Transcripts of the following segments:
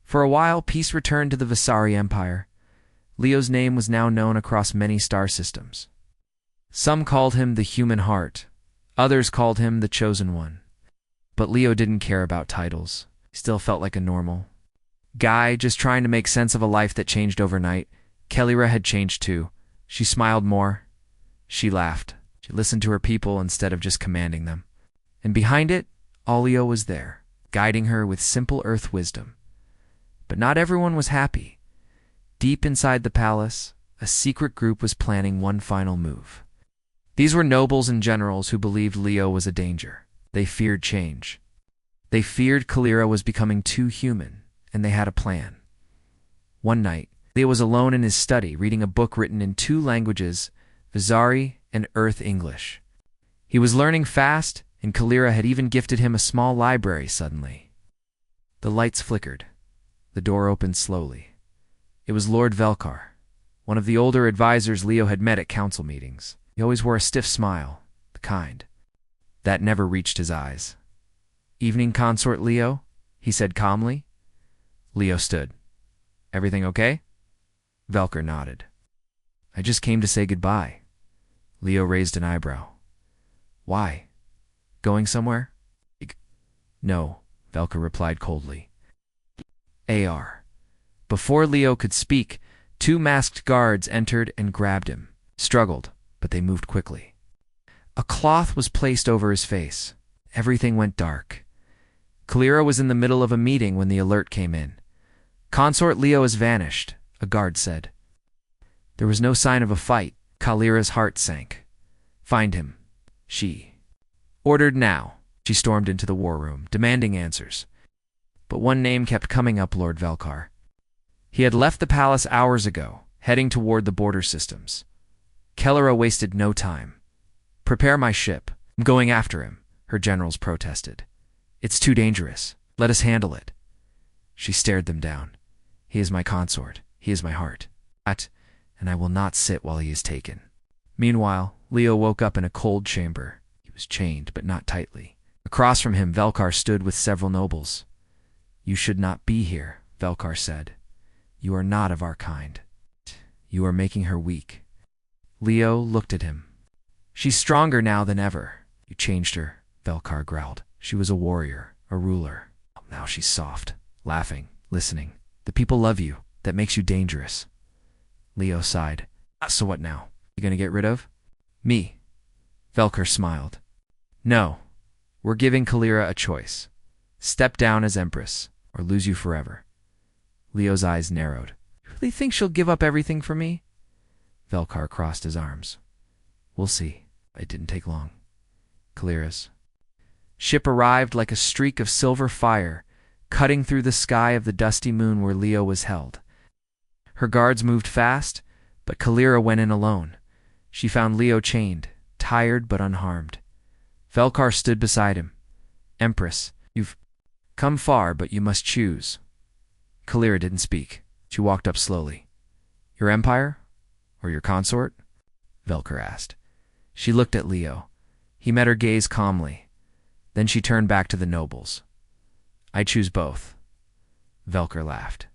For a while, peace returned to the Visari Empire. Leo's name was now known across many star systems. Some called him the Human Heart. Others called him the Chosen One. But Leo didn't care about titles. He still felt like a normal guy, just trying to make sense of a life that changed overnight. Kellyra had changed too. She smiled more. She laughed. She listened to her people instead of just commanding them. And behind it, Leo was there, guiding her with simple earth wisdom. But not everyone was happy. Deep inside the palace, a secret group was planning one final move. These were nobles and generals who believed Leo was a danger. They feared change. They feared Kellyra was becoming too human, and they had a plan. One night, Leo was alone in his study reading a book written in 2 languages, Visari and Earth English. He was learning fast, and Kellyra had even gifted him a small library suddenly. The lights flickered. The door opened slowly. It was Lord Velkar, one of the older advisors Leo had met at council meetings. He always wore a stiff smile, the kind that never reached his eyes. "Evening, Consort Leo," he said calmly. Leo stood. "Everything okay?" Velkar nodded. "I just came to say goodbye." Leo raised an eyebrow. "Why? Going somewhere?" "No," Velkar replied coldly. "AR." Before Leo could speak, 2 masked guards entered and grabbed him. Struggled, but they moved quickly. A cloth was placed over his face. Everything went dark. Kellyra was in the middle of a meeting when the alert came in. "Consort Leo has vanished," a guard said. There was no sign of a fight. Kellyra's heart sank. "Find him," she ordered now. She stormed into the war room, demanding answers. But one name kept coming up: Lord Velkar. He had left the palace hours ago, heading toward the border systems. Kellyra wasted no time. "Prepare my ship. I'm going after him," her generals protested. "It's too dangerous. Let us handle it." She stared them down. "He is my consort. He is my heart. And I will not sit while he is taken." Meanwhile, Leo woke up in a cold chamber. He was chained, but not tightly. Across from him, Velkar stood with several nobles. "You should not be here," Velkar said. "You are not of our kind. You are making her weak." Leo looked at him. "She's stronger now than ever." "You changed her," Velkar growled. "She was a warrior, a ruler. Now she's soft, laughing, listening. The people love you. That makes you dangerous." Leo sighed. "So what now? You gonna get rid of me?" Velkar smiled. "No. We're giving Kellyra a choice. Step down as Empress, or lose you forever." Leo's eyes narrowed. "You really think she'll give up everything for me?" Velkar crossed his arms. "We'll see." It didn't take long. Kellyra's ship arrived like a streak of silver fire, cutting through the sky of the dusty moon where Leo was held. Her guards moved fast, but Kellyra went in alone. She found Leo chained, tired but unharmed. Velkar stood beside him. "Empress, you've come far, but you must choose." Kellyra didn't speak. She walked up slowly. "Your empire? Or your consort?" Velkar asked. She looked at Leo. He met her gaze calmly. Then she turned back to the nobles. "I choose both." Velkar laughed.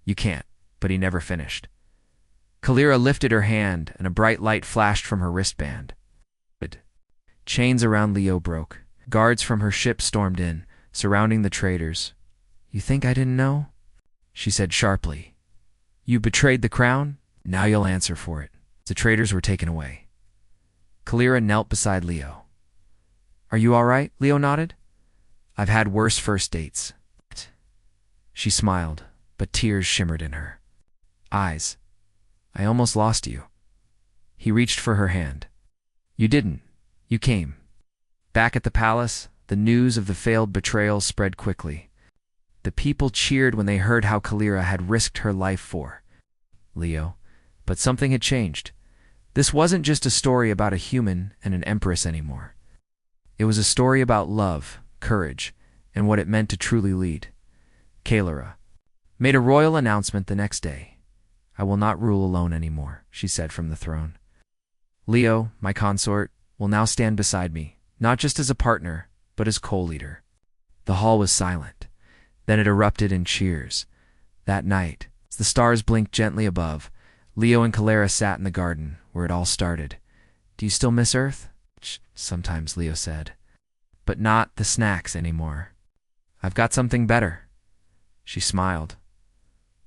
"You can't." But he never finished. Kellyra lifted her hand, and a bright light flashed from her wristband. Chains around Leo broke. Guards from her ship stormed in, surrounding the traders. "You think I didn't know?" she said sharply. "You betrayed the crown? Now you'll answer for it." The traders were taken away. Kellyra knelt beside Leo. "Are you all right?" Leo nodded. "I've had worse first dates." She smiled, but tears shimmered in her eyes. "I almost lost you." He reached for her hand. "You didn't. You came." Back at the palace, the news of the failed betrayal spread quickly. The people cheered when they heard how Kellyra had risked her life for Leo. But something had changed. This wasn't just a story about a human and an empress anymore. It was a story about love, courage, and what it meant to truly lead. Kellyra made a royal announcement the next day. "I will not rule alone anymore," she said from the throne. "Leo, my consort, will now stand beside me, not just as a partner, but as co-leader." The hall was silent. Then it erupted in cheers. That night, as the stars blinked gently above, Leo and Calera sat in the garden where it all started. "Do you still miss Earth?" Sometimes, Leo said. "But not the snacks anymore. I've got something better." She smiled.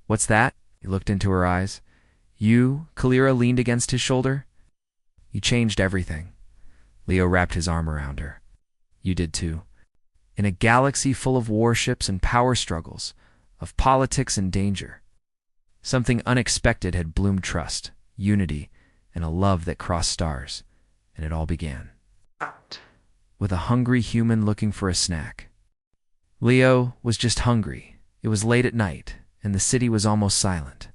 "What's that?" He looked into her eyes. "You?" Calera leaned against his shoulder. "You changed everything." Leo wrapped his arm around her. "You did too. In a galaxy full of warships and power struggles, of politics and danger, something unexpected had bloomed: trust, unity, and a love that crossed stars. And it all began with a hungry human looking for a snack. Leo was just hungry. It was late at night, and the city was almost silent.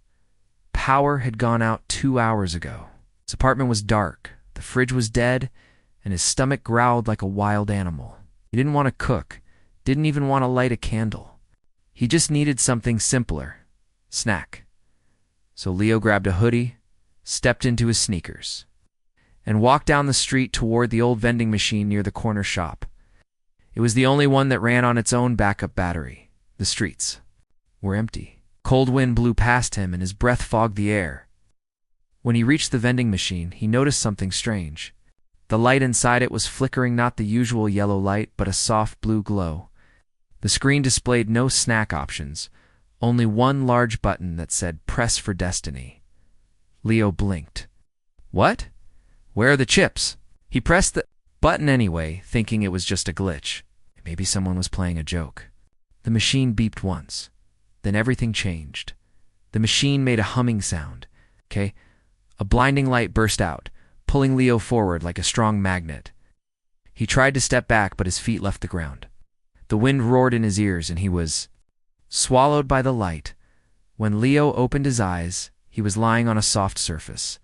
Power had gone out 2 hours ago. His apartment was dark, the fridge was dead, and his stomach growled like a wild animal. He didn't want to cook, didn't even want to light a candle. He just needed something simpler: snack. So Leo grabbed a hoodie, stepped into his sneakers, and walked down the street toward the old vending machine near the corner shop. It was the only one that ran on its own backup battery. The streets were empty. Cold wind blew past him and his breath fogged the air. When he reached the vending machine, he noticed something strange. The light inside it was flickering, not the usual yellow light, but a soft blue glow. The screen displayed no snack options, only one large button that said "Press for Destiny." Leo blinked. "What? Where are the chips?" He pressed the button anyway, thinking it was just a glitch. Maybe someone was playing a joke. The machine beeped once. Then everything changed. The machine made a humming sound. A blinding light burst out, pulling Leo forward like a strong magnet. He tried to step back, but his feet left the ground. The wind roared in his ears, and he was swallowed by the light. When Leo opened his eyes, he was lying on a soft surface.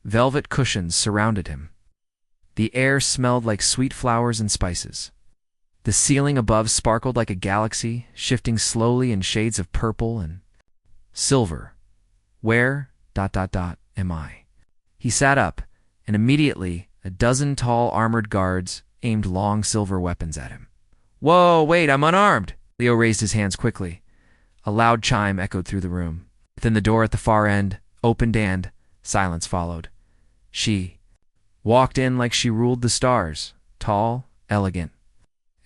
Velvet cushions surrounded him. The air smelled like sweet flowers and spices. The ceiling above sparkled like a galaxy, shifting slowly in shades of purple and silver. "Where, am I?" He sat up, and immediately a dozen tall armored guards aimed long silver weapons at him. "Whoa, wait, I'm unarmed!" Leo raised his hands quickly. A loud chime echoed through the room. Then the door at the far end opened and silence followed. She walked in like she ruled the stars, tall, elegant,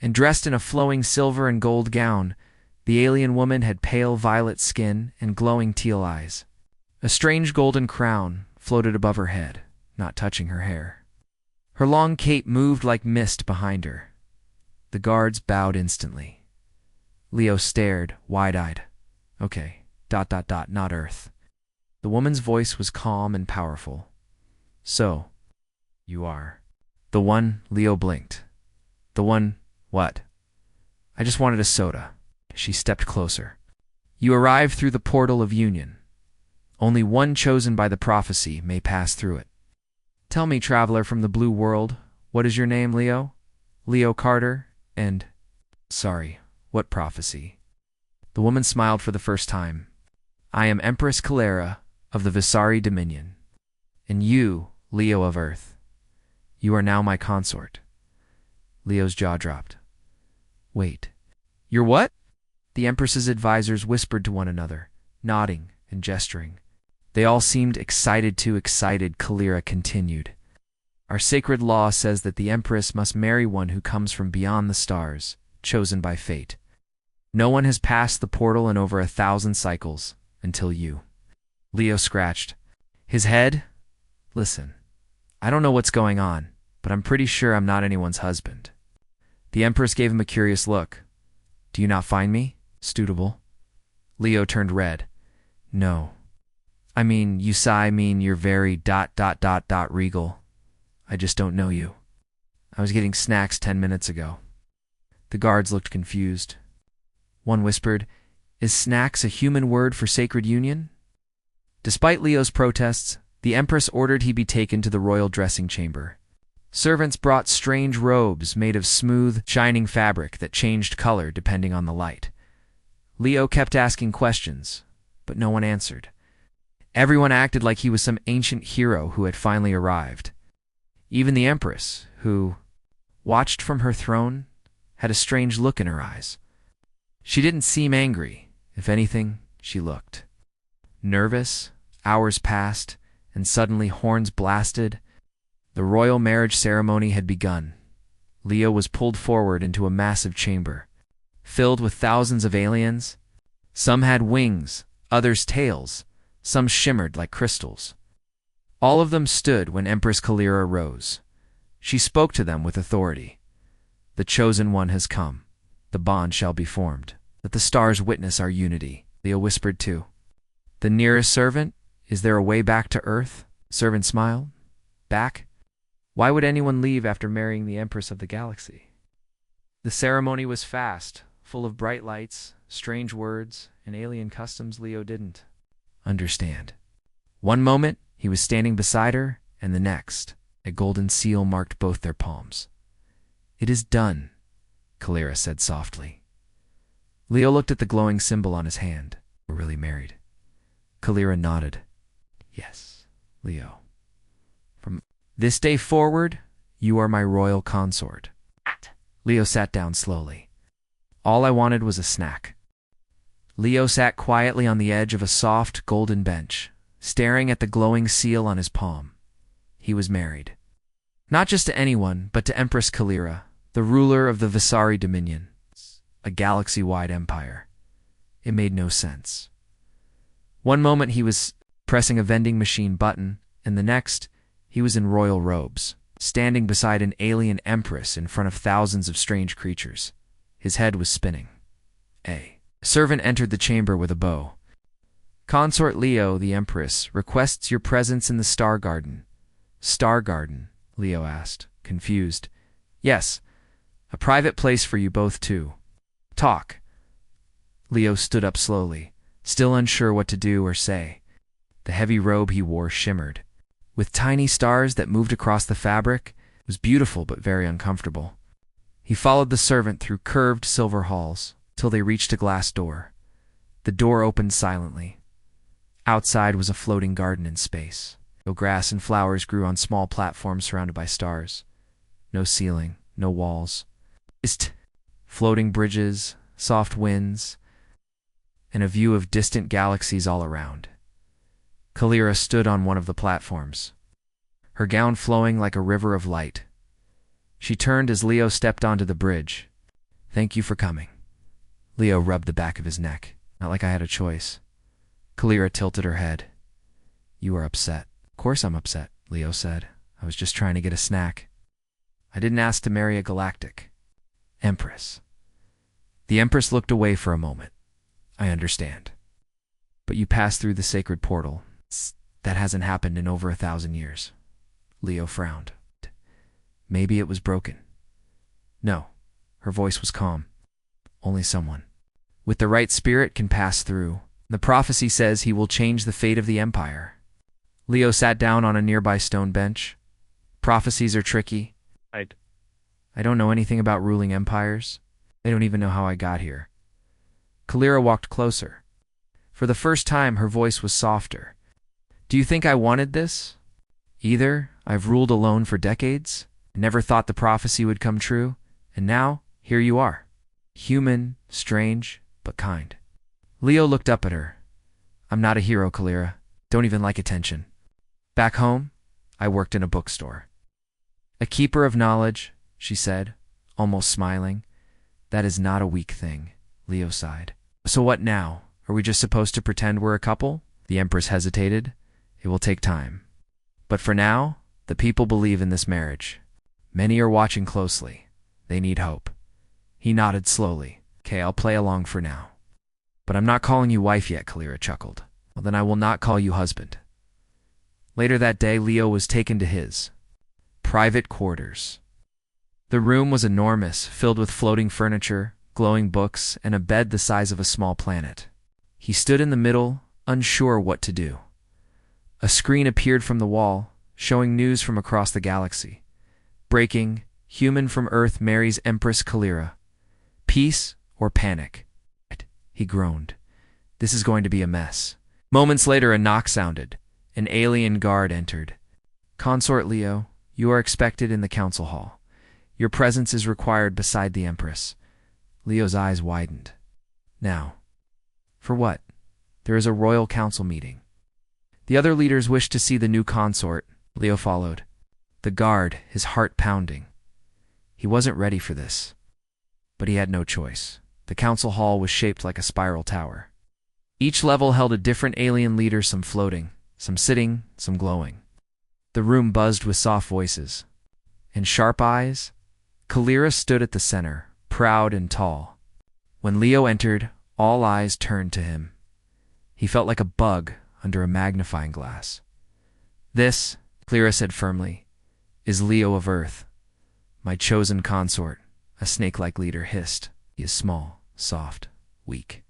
and dressed in a flowing silver and gold gown. The alien woman had pale violet skin and glowing teal eyes. A strange golden crown floated above her head, not touching her hair. Her long cape moved like mist behind her. The guards bowed instantly. Leo stared, wide-eyed. "Okay, not Earth." The woman's voice was calm and powerful. "So, you are the one?" Leo blinked. "The one what?" "I just wanted a soda." She stepped closer. "You arrived through the portal of union. Only one chosen by the prophecy may pass through it. Tell me, traveler from the blue world, what is your name, Leo?" "Leo Carter, and sorry, what prophecy?" The woman smiled for the first time. "I am Empress Calera of the Visari Dominion. And you, Leo of Earth, you are now my consort." Leo's jaw dropped. "Wait, you're what?" The Empress's advisors whispered to one another, nodding and gesturing. They all seemed excited. Calera continued. "Our sacred law says that the Empress must marry one who comes from beyond the stars, chosen by fate. No one has passed the portal in over 1,000 cycles, until you." Leo scratched his head. "Listen, I don't know what's going on, but I'm pretty sure I'm not anyone's husband." The Empress gave him a curious look. "Do you not find me suitable?" Leo turned red. "No. I mean, you're very regal. I just don't know you. I was getting snacks 10 minutes ago." The guards looked confused. One whispered, "Is snacks a human word for sacred union?" Despite Leo's protests, the Empress ordered he be taken to the royal dressing chamber. Servants brought strange robes made of smooth, shining fabric that changed color depending on the light. Leo kept asking questions, but no one answered. Everyone acted like he was some ancient hero who had finally arrived. Even the Empress, who watched from her throne, had a strange look in her eyes. She didn't seem angry. If anything, she looked nervous. Hours passed, and suddenly horns blasted. The royal marriage ceremony had begun. Leo was pulled forward into a massive chamber, filled with thousands of aliens. Some had wings, others tails, some shimmered like crystals. All of them stood when Empress Kalira rose. She spoke to them with authority. "The chosen one has come. The bond shall be formed. Let the stars witness our unity." Leo whispered too. "The nearest servant? Is there a way back to Earth?" Servant smiled. "Back? Why would anyone leave after marrying the Empress of the galaxy?" The ceremony was fast, full of bright lights, strange words, and alien customs Leo didn't understand. One moment, he was standing beside her, and the next, a golden seal marked both their palms. "It is done," Kalira said softly. Leo looked at the glowing symbol on his hand. "We're really married." Kalira nodded. "Yes, Leo. From this day forward, you are my royal consort." Leo sat down slowly. "All I wanted was a snack." Leo sat quietly on the edge of a soft, golden bench, staring at the glowing seal on his palm. He was married. Not just to anyone, but to Empress Kalira, the ruler of the Visari Dominion, a galaxy-wide empire. It made no sense. One moment he was pressing a vending machine button, and the next, he was in royal robes, standing beside an alien empress in front of thousands of strange creatures. His head was spinning. A servant entered the chamber with a bow. "Consort Leo, the Empress, requests your presence in the Star Garden." "Star Garden?" Leo asked, confused. "Yes, a private place for you both too. Talk." Leo stood up slowly, still unsure what to do or say. The heavy robe he wore shimmered, with tiny stars that moved across the fabric. It was beautiful but very uncomfortable. He followed the servant through curved silver halls till they reached a glass door. The door opened silently. Outside was a floating garden in space. No grass and flowers grew on small platforms surrounded by stars. No ceiling, no walls. Just floating bridges, soft winds, and a view of distant galaxies all around. Kalira stood on one of the platforms, her gown flowing like a river of light. She turned as Leo stepped onto the bridge. "Thank you for coming." Leo rubbed the back of his neck. "Not like I had a choice." Kalira tilted her head. "You are upset." "Of course I'm upset," Leo said. "I was just trying to get a snack. I didn't ask to marry a galactic Empress." The Empress looked away for a moment. "I understand. But you passed through the sacred portal. That hasn't happened in over 1,000 years. Leo frowned. "Maybe it was broken." "No." Her voice was calm. "Only someone with the right spirit can pass through. The prophecy says he will change the fate of the Empire." Leo sat down on a nearby stone bench. "Prophecies are tricky. I don't know anything about ruling empires. I don't even know how I got here." Kalira walked closer. For the first time, her voice was softer. "Do you think I wanted this? Either I've ruled alone for decades, never thought the prophecy would come true, and now, here you are. Human, strange, but kind." Leo looked up at her. "I'm not a hero, Kalira. Don't even like attention. Back home, I worked in a bookstore." "A keeper of knowledge," she said, almost smiling. "That is not a weak thing," Leo sighed. "So what now? Are we just supposed to pretend we're a couple?" The Empress hesitated. "It will take time. But for now, the people believe in this marriage. Many are watching closely. They need hope." He nodded slowly. "Okay, I'll play along for now. But I'm not calling you wife yet," Kalira chuckled. "Well, then I will not call you husband." Later that day, Leo was taken to his private quarters. The room was enormous, filled with floating furniture, glowing books, and a bed the size of a small planet. He stood in the middle, unsure what to do. A screen appeared from the wall, showing news from across the galaxy. Breaking: human from Earth marries Empress Kalira. Peace or panic? He groaned. This is going to be a mess. Moments later, a knock sounded. An alien guard entered. "Consort Leo, you are expected in the council hall. Your presence is required beside the Empress." Leo's eyes widened. Now. For what? There is a royal council meeting. The other leaders wished to see the new consort. Leo followed. The guard, his heart pounding. He wasn't ready for this. But he had no choice. The council hall was shaped like a spiral tower. Each level held a different alien leader, some floating, some sitting, some glowing. The room buzzed with soft voices. And sharp eyes? Kalira stood at the center, proud and tall. When Leo entered, all eyes turned to him. He felt like a bug under a magnifying glass. This, Kalira said firmly, is Leo of Earth, my chosen consort. A snake-like leader hissed. He is small, soft, weak.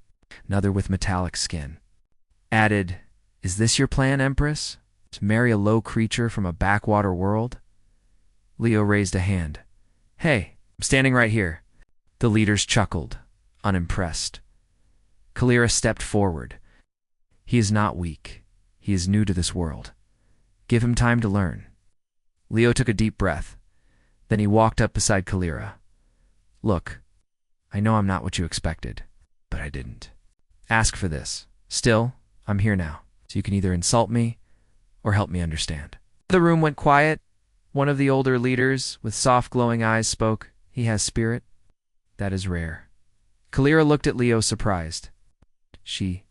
Another with metallic skin. Added, is this your plan, Empress? To marry a low creature from a backwater world? Leo raised a hand. Hey, I'm standing right here. The leaders chuckled, unimpressed. Kalira stepped forward. He is not weak. He is new to this world. Give him time to learn. Leo took a deep breath. Then he walked up beside Kalira. Look, I know I'm not what you expected, but I didn't ask for this. Still, I'm here now, so you can either insult me or help me understand. The room went quiet. One of the older leaders, with soft glowing eyes, spoke. He has spirit. That is rare. Kalira looked at Leo, surprised. She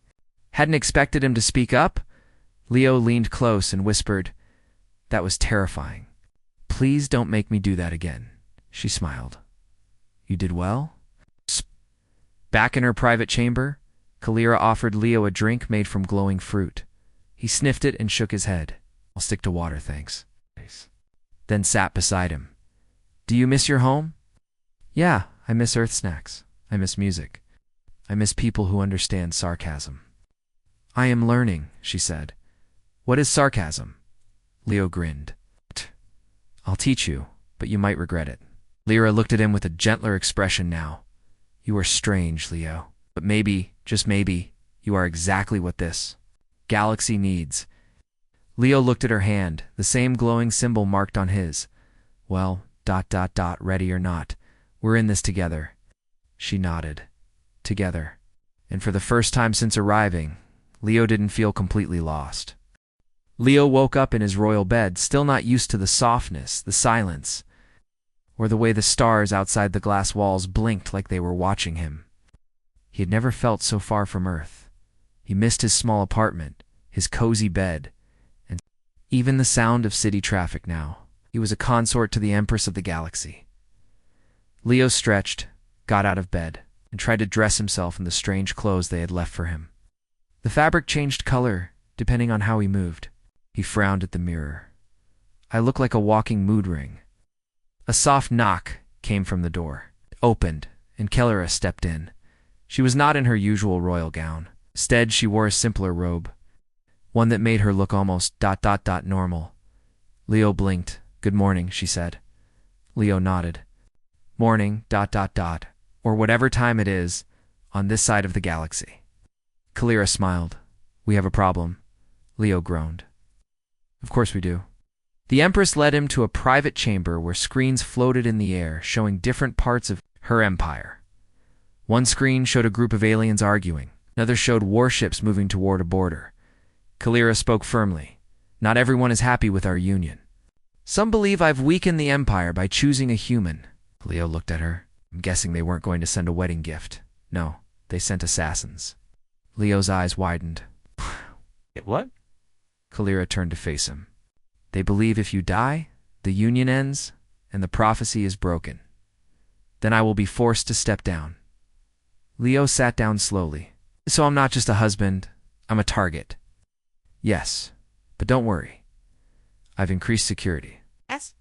hadn't expected him to speak up. Leo leaned close and whispered, that was terrifying. Please don't make me do that again. She smiled. You did well? Back in her private chamber, Kalira offered Leo a drink made from glowing fruit. He sniffed it and shook his head. I'll stick to water, thanks. Then sat beside him. Do you miss your home? Yeah, I miss Earth snacks. I miss music. I miss people who understand sarcasm. I am learning, she said. What is sarcasm? Leo grinned. I'll teach you, but you might regret it. Lyra looked at him with a gentler expression now. You are strange, Leo. But maybe, just maybe, you are exactly what this galaxy needs. Leo looked at her hand, the same glowing symbol marked on his. Well, ... ready or not, we're in this together. She nodded. Together. And for the first time since arriving, Leo didn't feel completely lost. Leo woke up in his royal bed, still not used to the softness, the silence, or the way the stars outside the glass walls blinked like they were watching him. He had never felt so far from Earth. He missed his small apartment, his cozy bed, and even the sound of city traffic now. He was a consort to the Empress of the galaxy. Leo stretched, got out of bed, and tried to dress himself in the strange clothes they had left for him. The fabric changed color, depending on how he moved. He frowned at the mirror. I look like a walking mood ring. A soft knock came from the door. It opened, and Kalira stepped in. She was not in her usual royal gown. Instead, she wore a simpler robe, one that made her look almost ... normal. Leo blinked. Good morning, she said. Leo nodded. Morning ... or whatever time it is, on this side of the galaxy. Kalira smiled. We have a problem. Leo groaned. Of course we do. The Empress led him to a private chamber where screens floated in the air, showing different parts of her empire. One screen showed a group of aliens arguing. Another showed warships moving toward a border. Kalira spoke firmly. Not everyone is happy with our union. Some believe I've weakened the empire by choosing a human. Leo looked at her. I'm guessing they weren't going to send a wedding gift. No, they sent assassins. Leo's eyes widened. What? Kalira turned to face him. They believe if you die, the union ends, and the prophecy is broken. Then I will be forced to step down. Leo sat down slowly. So I'm not just a husband, I'm a target. Yes, but don't worry. I've increased security. Yes?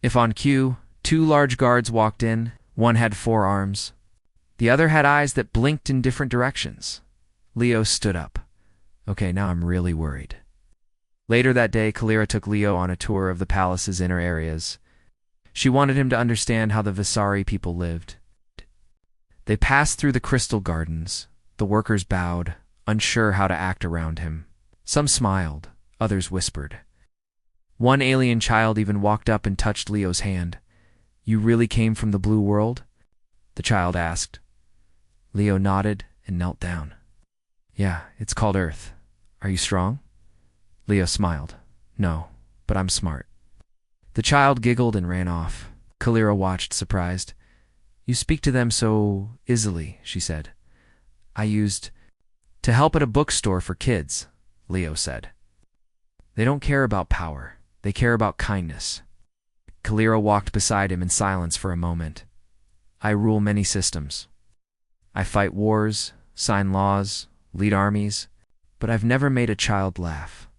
If on cue, 2 large guards walked in, one had 4 arms. The other had eyes that blinked in different directions. Leo stood up. Okay, now I'm really worried. Later that day, Kalira took Leo on a tour of the palace's inner areas. She wanted him to understand how the Visari people lived. They passed through the crystal gardens. The workers bowed, unsure how to act around him. Some smiled, others whispered. One alien child even walked up and touched Leo's hand. You really came from the blue world? The child asked. Leo nodded and knelt down. Yeah, it's called Earth. Are you strong? Leo smiled. No, but I'm smart. The child giggled and ran off. Kalira watched, surprised. You speak to them so easily, she said. I used to help at a bookstore for kids, Leo said. They don't care about power. They care about kindness. Kalira walked beside him in silence for a moment. I rule many systems. I fight wars, sign laws, lead armies, but I've never made a child laugh.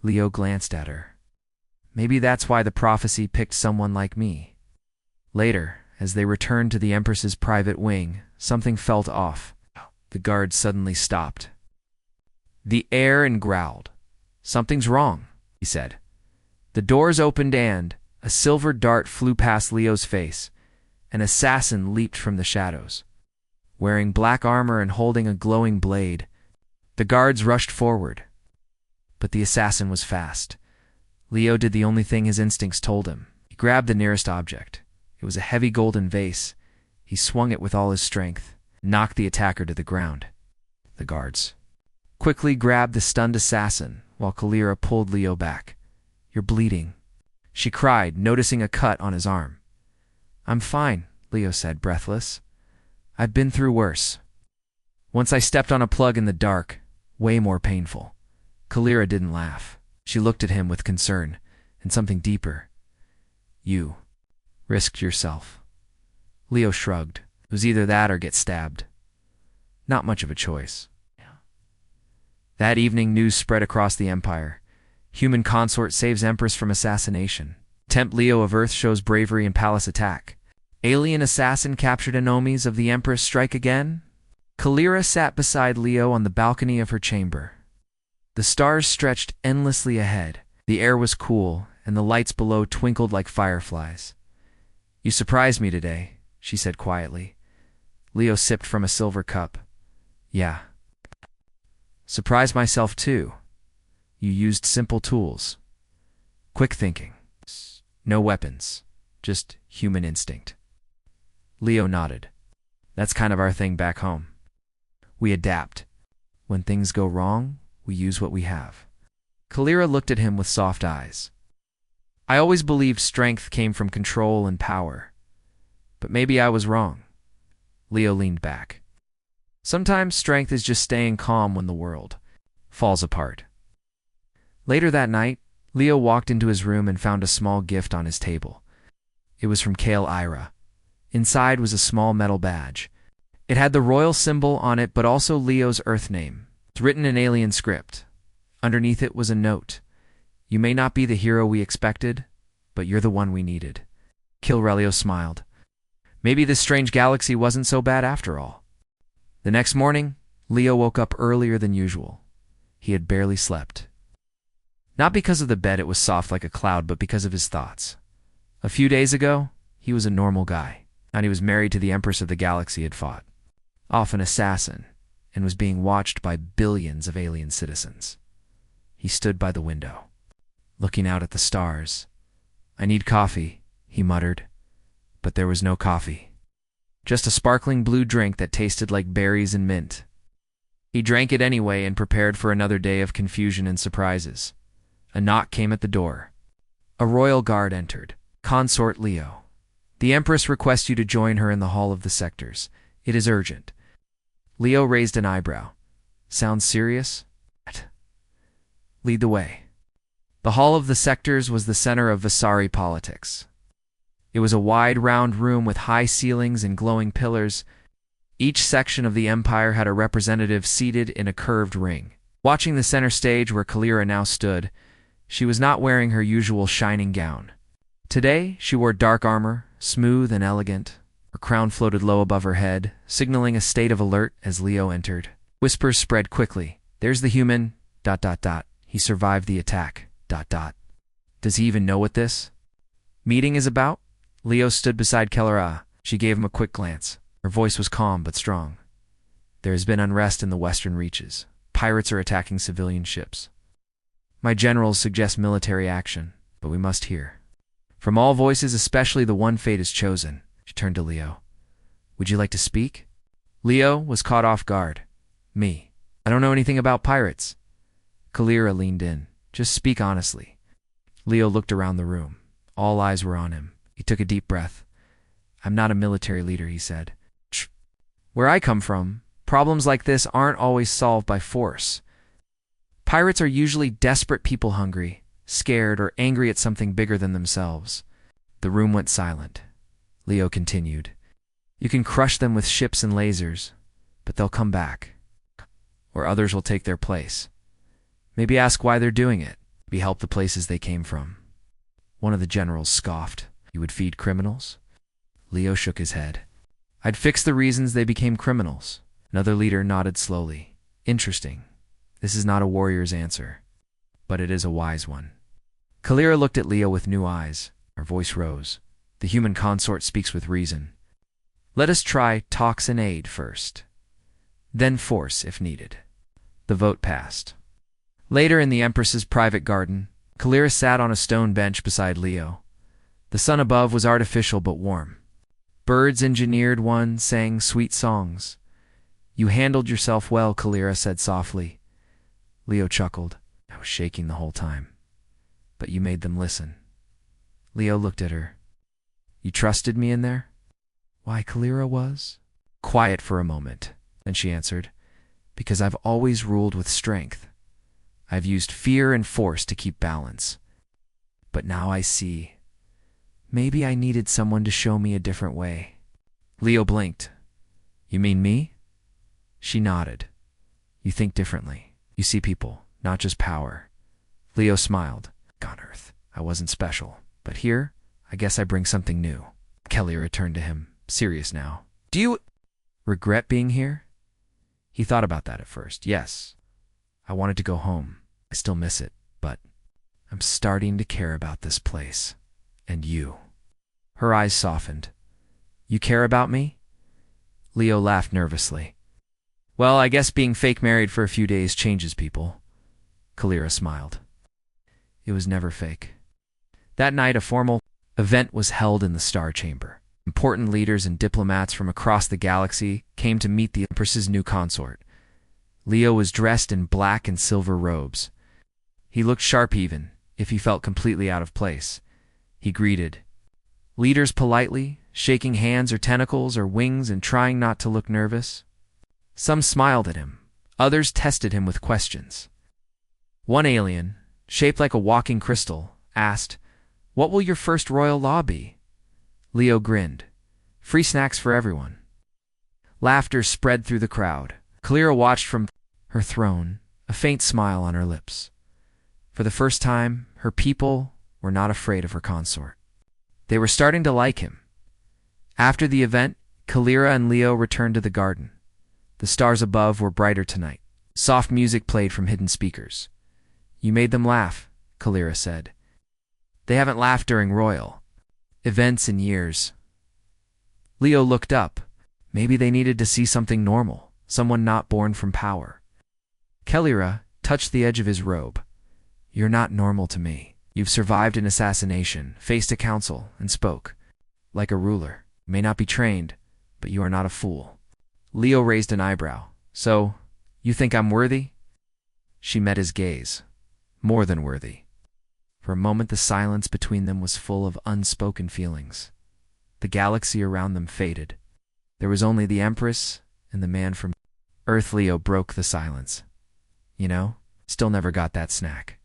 Leo glanced at her. Maybe that's why the prophecy picked someone like me. Later, as they returned to the Empress's private wing, something felt off. The guard suddenly stopped. The air and growled. Something's wrong, he said. The doors opened and a silver dart flew past Leo's face. An assassin leaped from the shadows. Wearing black armor and holding a glowing blade, the guards rushed forward. But the assassin was fast. Leo did the only thing his instincts told him. He grabbed the nearest object. It was a heavy golden vase. He swung it with all his strength, knocked the attacker to the ground. The guards quickly grabbed the stunned assassin, while Kalira pulled Leo back. You're bleeding, she cried, noticing a cut on his arm. I'm fine, Leo said, breathless. I've been through worse. Once I stepped on a plug in the dark, way more painful. Kalira didn't laugh. She looked at him with concern, and something deeper. You risked yourself. Leo shrugged. It was either that or get stabbed. Not much of a choice. That evening, news spread across the Empire. Human consort saves Empress from assassination. Tempt Leo of Earth shows bravery in palace attack. Alien assassin captured enemies of the Empress strike again. Kalira sat beside Leo on the balcony of her chamber. The stars stretched endlessly ahead. The air was cool, and the lights below twinkled like fireflies. You surprised me today, she said quietly. Leo sipped from a silver cup. Yeah. Surprised myself too. You used simple tools. Quick thinking. No weapons. Just human instinct. Leo nodded. That's kind of our thing back home. We adapt. When things go wrong, we use what we have. Kalira looked at him with soft eyes. I always believed strength came from control and power. But maybe I was wrong. Leo leaned back. Sometimes strength is just staying calm when the world falls apart. Later that night, Leo walked into his room and found a small gift on his table. It was from Kale Ira. Inside was a small metal badge. It had the royal symbol on it, but also Leo's Earth name. It's written in alien script. Underneath it was a note. You may not be the hero we expected, but you're the one we needed. Kilrelio smiled. Maybe this strange galaxy wasn't so bad after all. The next morning, Leo woke up earlier than usual. He had barely slept. Not because of the bed, it was soft like a cloud, but because of his thoughts. A few days ago, he was a normal guy, and he was married to the Empress of the galaxy he'd fought. Off an assassin, and was being watched by billions of alien citizens. He stood by the window, looking out at the stars. I need coffee, he muttered, but there was no coffee. Just a sparkling blue drink that tasted like berries and mint. He drank it anyway and prepared for another day of confusion and surprises. A knock came at the door. A royal guard entered. Consort Leo. The Empress requests you to join her in the Hall of the Sectors. It is urgent. Leo raised an eyebrow. Sounds serious? Lead the way. The Hall of the Sectors was the center of Visari politics. It was a wide, round room with high ceilings and glowing pillars. Each section of the empire had a representative seated in a curved ring. Watching the center stage where Kalira now stood, she was not wearing her usual shining gown. Today, she wore dark armor, smooth and elegant. Her crown floated low above her head, signaling a state of alert as Leo entered. Whispers spread quickly. There's the human... ... He survived the attack... ... Does he even know what this meeting is about? Leo stood beside Kalira. She gave him a quick glance. Her voice was calm but strong. There has been unrest in the western reaches. Pirates are attacking civilian ships. My generals suggest military action, but we must hear from all voices, especially the one fate has chosen. She turned to Leo. Would you like to speak? Leo was caught off guard. Me. I don't know anything about pirates. Kalira leaned in. Just speak honestly. Leo looked around the room. All eyes were on him. He took a deep breath. I'm not a military leader, he said. Where I come from, problems like this aren't always solved by force. Pirates are usually desperate people, hungry, scared, or angry at something bigger than themselves. The room went silent. Leo continued. You can crush them with ships and lasers, but they'll come back. Or others will take their place. Maybe ask why they're doing it. Maybe help the places they came from. One of the generals scoffed. You would feed criminals? Leo shook his head. I'd fix the reasons they became criminals. Another leader nodded slowly. Interesting. This is not a warrior's answer, but it is a wise one. Kalira looked at Leo with new eyes. Her voice rose. The human consort speaks with reason. Let us try talks and aid first. Then force if needed. The vote passed. Later in the Empress's private garden, Kalira sat on a stone bench beside Leo. The sun above was artificial but warm. Birds engineered one sang sweet songs. You handled yourself well, Kalira said softly. Leo chuckled. I was shaking the whole time. But you made them listen. Leo looked at her. You trusted me in there? Why, Kalira was quiet for a moment. Then she answered, because I've always ruled with strength. I've used fear and force to keep balance. But now I see. Maybe I needed someone to show me a different way. Leo blinked. You mean me? She nodded. You think differently. You see people, not just power. Leo smiled. On Earth, I wasn't special. But here, I guess I bring something new. Kelly returned to him, serious now. Do you regret being here? He thought about that at first. Yes. I wanted to go home. I still miss it, but I'm starting to care about this place. And you. Her eyes softened. You care about me? Leo laughed nervously. Well, I guess being fake married for a few days changes people. Kalira smiled. It was never fake. That night, a formal event was held in the Star Chamber. Important leaders and diplomats from across the galaxy came to meet the Empress's new consort. Leo was dressed in black and silver robes. He looked sharp even, if he felt completely out of place. He greeted leaders politely, shaking hands or tentacles or wings and trying not to look nervous. Some smiled at him. Others tested him with questions. One alien, shaped like a walking crystal, asked, What will your first royal law be? Leo grinned. Free snacks for everyone. Laughter spread through the crowd. Kalira watched from her throne, a faint smile on her lips. For the first time, her people were not afraid of her consort. They were starting to like him. After the event, Kalira and Leo returned to the garden. The stars above were brighter tonight. Soft music played from hidden speakers. You made them laugh, Kalira said. They haven't laughed during royal events in years. Leo looked up. Maybe they needed to see something normal, someone not born from power. Kalira touched the edge of his robe. You're not normal to me. You've survived an assassination, faced a council, and spoke. Like a ruler. You may not be trained, but you are not a fool. Leo raised an eyebrow. So, you think I'm worthy? She met his gaze. More than worthy. For a moment the silence between them was full of unspoken feelings. The galaxy around them faded. There was only the Empress and the man from Earth. Leo broke the silence. You know, still never got that snack.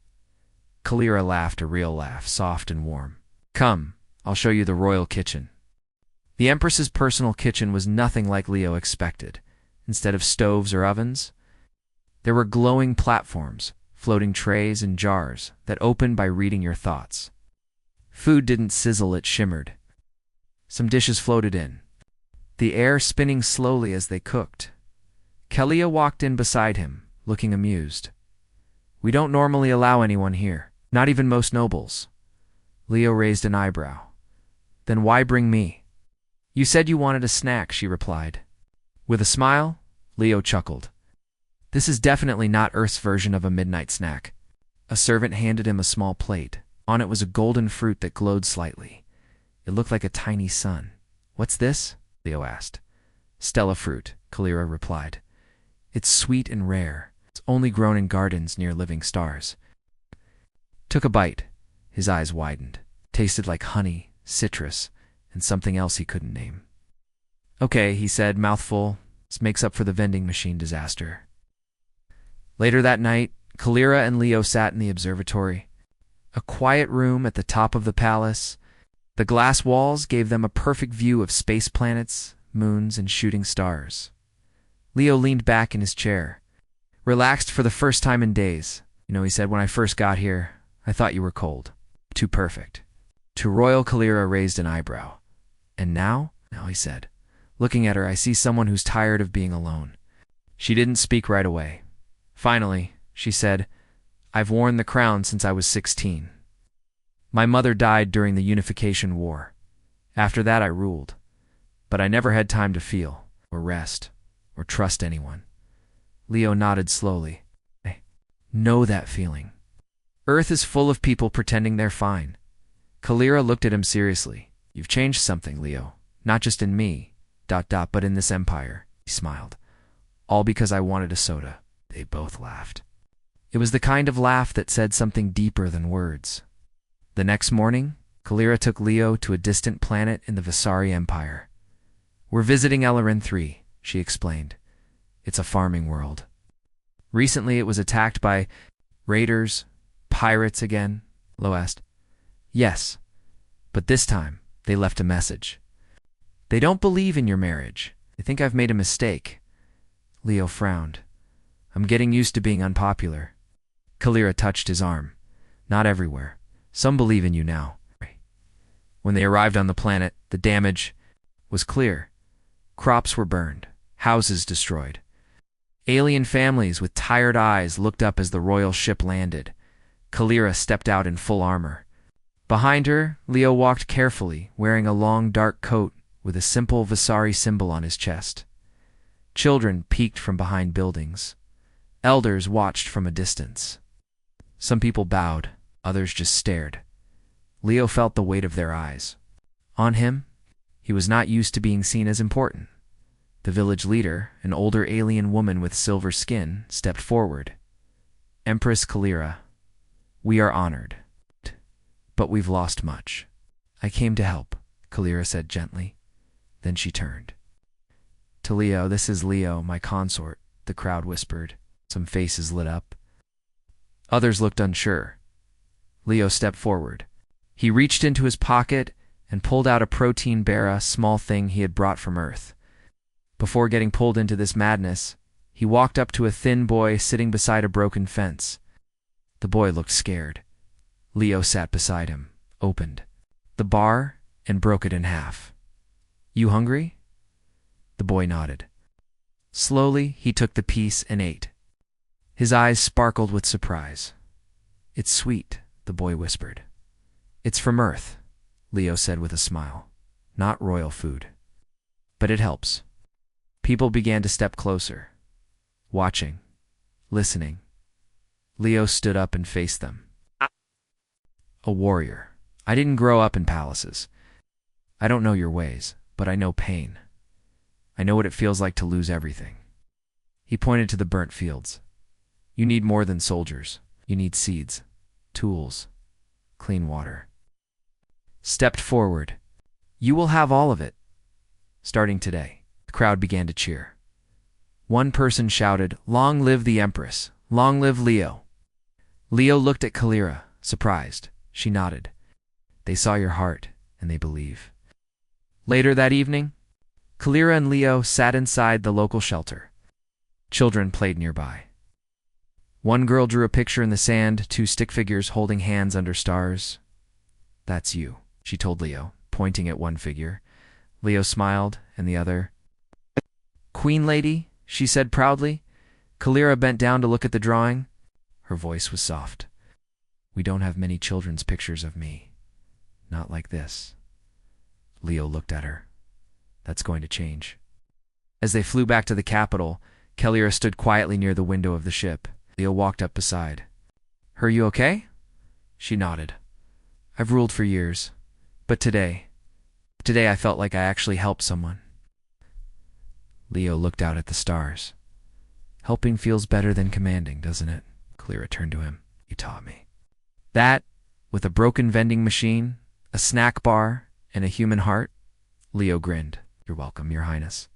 Kalira laughed a real laugh, soft and warm. Come, I'll show you the royal kitchen. The Empress's personal kitchen was nothing like Leo expected. Instead of stoves or ovens, there were glowing platforms, floating trays and jars that opened by reading your thoughts. Food didn't sizzle, it shimmered. Some dishes floated in, the air spinning slowly as they cooked. Kalira walked in beside him, looking amused. We don't normally allow anyone here, not even most nobles. Leo raised an eyebrow. Then why bring me? You said you wanted a snack, she replied. With a smile, Leo chuckled. This is definitely not Earth's version of a midnight snack. A servant handed him a small plate. On it was a golden fruit that glowed slightly. It looked like a tiny sun. What's this? Leo asked. Stella fruit, Kalira replied. It's sweet and rare. It's only grown in gardens near living stars. Took a bite. His eyes widened. Tasted like honey, citrus, and something else he couldn't name. Okay, he said, mouthful. This makes up for the vending machine disaster. Later that night, Kalira and Leo sat in the observatory. A quiet room at the top of the palace. The glass walls gave them a perfect view of space planets, moons, and shooting stars. Leo leaned back in his chair, relaxed for the first time in days. He said, when I first got here, I thought you were cold. Too perfect. To royal Kalira raised an eyebrow. And now, he said, looking at her, I see someone who's tired of being alone. She didn't speak right away. Finally, she said, I've worn the crown since I was 16. My mother died during the Unification War. After that I ruled. But I never had time to feel, or rest, or trust anyone. Leo nodded slowly. I know that feeling. Earth is full of people pretending they're fine. Kalira looked at him seriously. You've changed something, Leo. Not just in me, but in this empire. He smiled. All because I wanted a soda. They both laughed. It was the kind of laugh that said something deeper than words. The next morning, Kalira took Leo to a distant planet in the Visari Empire. We're visiting Elerin 3, she explained. It's a farming world. Recently it was attacked by raiders, pirates again, Lo asked. Yes, but this time they left a message. They don't believe in your marriage. They think I've made a mistake. Leo frowned. I'm getting used to being unpopular. Kalira touched his arm. Not everywhere. Some believe in you now. When they arrived on the planet, the damage was clear. Crops were burned, houses destroyed. Alien families with tired eyes looked up as the royal ship landed. Kalira stepped out in full armor. Behind her, Leo walked carefully, wearing a long dark coat with a simple Visari symbol on his chest. Children peeked from behind buildings. Elders watched from a distance. Some people bowed, others just stared. Leo felt the weight of their eyes. On him, he was not used to being seen as important. The village leader, an older alien woman with silver skin, stepped forward. Empress Kalira, we are honored, but we've lost much. I came to help, Kalira said gently. Then she turned. To Leo, this is Leo, my consort, the crowd whispered. Some faces lit up. Others looked unsure. Leo stepped forward. He reached into his pocket and pulled out a protein bear, small thing he had brought from Earth. Before getting pulled into this madness, he walked up to a thin boy sitting beside a broken fence. The boy looked scared. Leo sat beside him, opened the bar, and broke it in half. You hungry? The boy nodded. Slowly, he took the piece and ate. His eyes sparkled with surprise. It's sweet, the boy whispered. It's from Earth, Leo said with a smile. Not royal food. But it helps. People began to step closer, watching, listening. Leo stood up and faced them. A warrior. I didn't grow up in palaces. I don't know your ways, but I know pain. I know what it feels like to lose everything. He pointed to the burnt fields. You need more than soldiers. You need seeds, tools, clean water. Stepped forward. You will have all of it. Starting today. The crowd began to cheer. One person shouted, Long live the Empress! Long live Leo! Leo looked at Kalira, surprised. She nodded. They saw your heart, and they believe. Later that evening, Kalira and Leo sat inside the local shelter. Children played nearby. One girl drew a picture in the sand, 2 stick figures holding hands under stars. That's you, she told Leo, pointing at one figure. Leo smiled, and the other. Queen Lady, she said proudly. Kalira bent down to look at the drawing. Her voice was soft. We don't have many children's pictures of me. Not like this. Leo looked at her. That's going to change. As they flew back to the capital, Kalira stood quietly near the window of the ship. Leo walked up beside. Are you okay? She nodded. I've ruled for years, but today I felt like I actually helped someone. Leo looked out at the stars. Helping feels better than commanding, doesn't it? Clara turned to him. You taught me. That, with a broken vending machine, a snack bar, and a human heart? Leo grinned. You're welcome, Your Highness.